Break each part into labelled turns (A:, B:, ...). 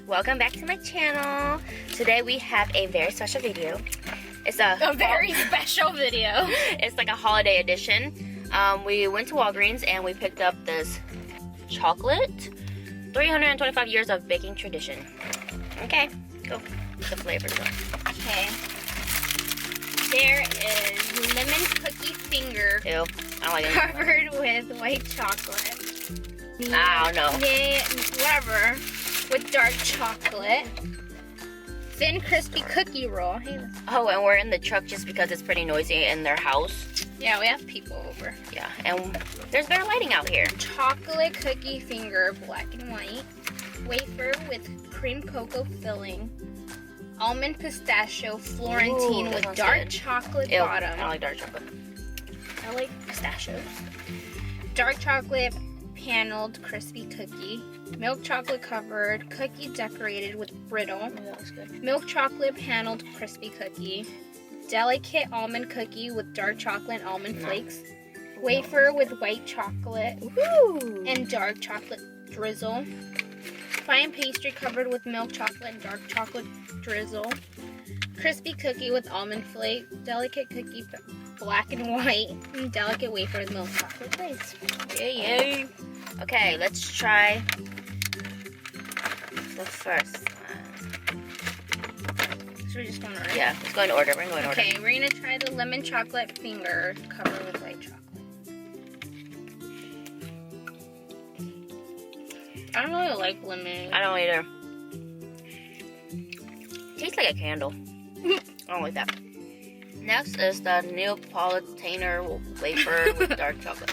A: guys, welcome back to my channel. Today we have a very special video. It's a
B: very special video.
A: It's like a holiday edition. We went to Walgreens and we picked up this chocolate 325 years of baking tradition. Okay, go. The flavors.
B: Okay. There is lemon cookie finger.
A: Ew, I don't like it.
B: Covered with white chocolate.
A: I don't know.
B: Yeah, whatever. With dark chocolate. Thin crispy cookie roll. Hey,
A: Oh, and we're in the truck just because it's pretty noisy in their house.
B: yeah, we have people over.
A: Yeah, and there's better lighting out here.
B: Chocolate cookie finger, black and white. Wafer with cream cocoa filling. Almond pistachio Florentine
A: Ooh, that
B: with
A: sounds
B: dark
A: good.
B: chocolate
A: Ew,
B: bottom.
A: I don't like dark chocolate.
B: I like pistachios. Dark chocolate paneled crispy cookie. Milk chocolate covered cookie decorated with brittle.
A: Oh, that looks good.
B: Milk chocolate paneled crispy cookie. Delicate almond cookie with dark chocolate and almond flakes. Wafer with white chocolate
A: Woo!
B: and dark chocolate drizzle. Fine pastry covered with milk chocolate and dark chocolate drizzle. Crispy cookie with almond flake. Delicate cookie black and white. And delicate wafer with milk chocolate glaze.
A: Yay, yay. Okay, let's try the first one.
B: So we're just going to order?
A: Yeah, let's go in order. We're going in order.
B: Okay, we're going to try the lemon chocolate finger covered with white chocolate. I don't really like lemon.
A: I don't either. Tastes like a candle. I don't like that. Next is the Neapolitaner wafer with dark chocolate.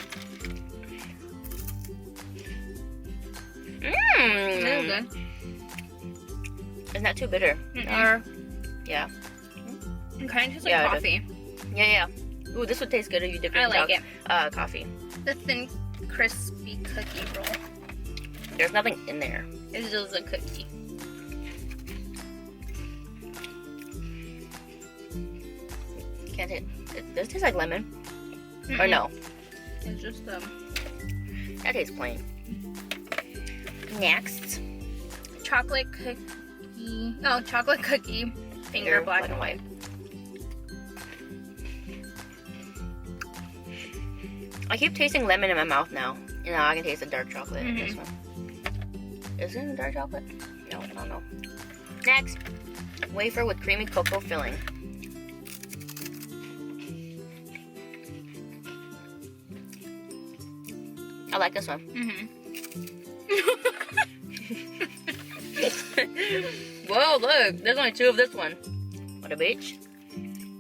B: It's good.
A: Isn't that too bitter? Or, yeah.
B: It kind of tastes like
A: Yeah, it
B: coffee.
A: Yeah. Ooh, this would taste good if you dip it
B: I
A: in
B: like it.
A: Coffee.
B: The thin, crispy cookie roll.
A: There's nothing in there.
B: It's just a cookie.
A: Can't taste. Does it taste like lemon? Or no?
B: It's just
A: That tastes plain. Next.
B: chocolate cookie. Oh, chocolate cookie finger, black and white.
A: I keep tasting lemon in my mouth now. You know, I can taste the dark chocolate in this one. Is it dark chocolate? No, I don't know. Next, wafer with creamy cocoa filling. I like this one. Whoa, look, there's only two of this one. What a bitch.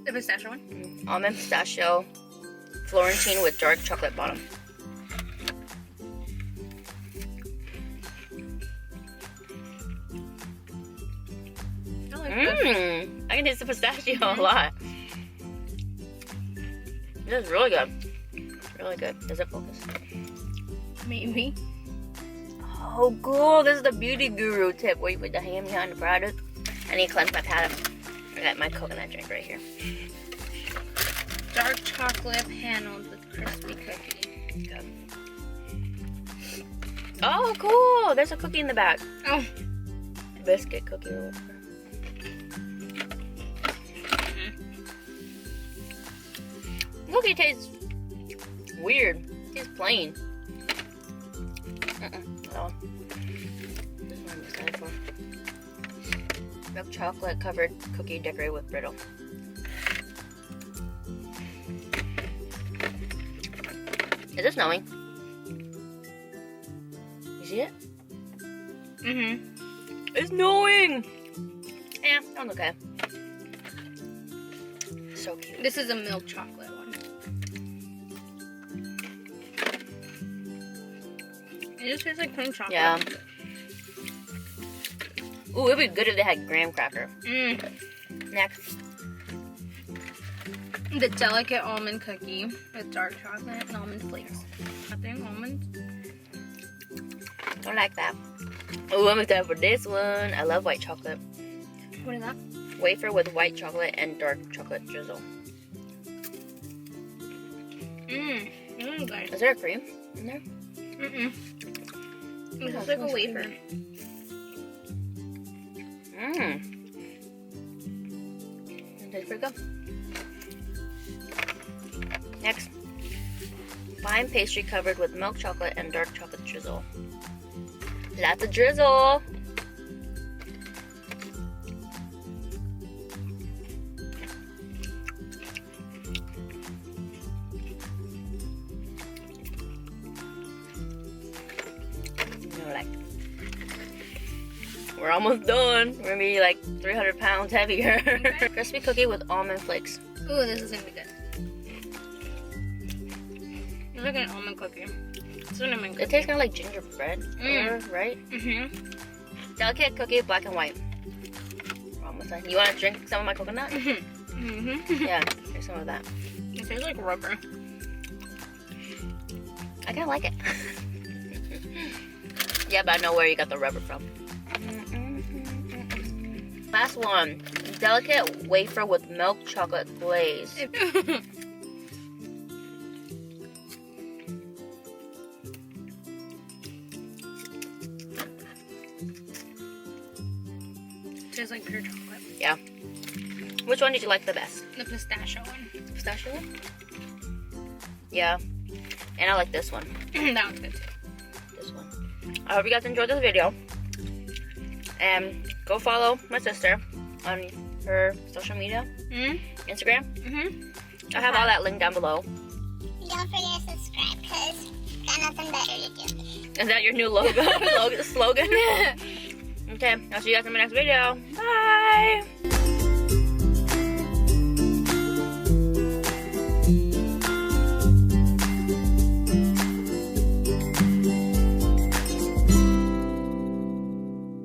B: The pistachio one?
A: Almond pistachio Florentine with dark chocolate bottom.
B: I like this.
A: I can taste the pistachio a lot. This is really good. Really good. Does it focus?
B: Maybe.
A: Oh, cool. This is the beauty guru tip where you put the hand behind the product. I need to cleanse my palate. I got my coconut drink right here.
B: Dark chocolate paneled with crispy cookie.
A: Good. Oh, cool. There's a cookie in the back.
B: Oh.
A: Biscuit cookie. Cookie tastes weird. It tastes plain. No. This one I'm excited for. Milk chocolate covered cookie decorated with brittle. Is it snowing? You see it? It's snowing! Yeah, that's okay. So cute.
B: This is a milk chocolate one. It just tastes like plain chocolate.
A: Yeah. Ooh, it'd be good if they had graham cracker. Next.
B: The delicate almond cookie with dark chocolate and almond flakes. Nothing almonds.
A: Don't like that. Ooh, I'm excited for this one. I love white chocolate.
B: What is that?
A: Wafer with white chocolate and dark chocolate drizzle.
B: Good.
A: Is there a cream in there?
B: It's just like a wafer.
A: Fine pastry covered with milk chocolate and dark chocolate drizzle. Lots of drizzle. We're almost done. We're gonna be like 300 pounds heavier.
B: Okay.
A: Crispy cookie with almond flakes.
B: Ooh, this is gonna be good. It's like an almond cookie. Cinnamon cookie.
A: It tastes kind of like gingerbread, right? Delicate cookie, black and white. We're almost done. You want to drink some of my coconut? Yeah, here's some of that.
B: It tastes like rubber.
A: I kind of like it. Yeah, but I know where you got the rubber from. Last one. Delicate wafer with milk chocolate glaze.
B: Tastes like pure chocolate.
A: Yeah. Which one did you like the best?
B: The pistachio one.
A: Pistachio one? Yeah. And I like this one.
B: That one's good too.
A: This one. I hope you guys enjoyed this video. And go follow my sister on her social media. Instagram. I'll have all that linked down below.
C: Don't forget to subscribe because got nothing better to do.
A: Is that your new logo? slogan? Okay, I'll see you guys in my next video. Bye!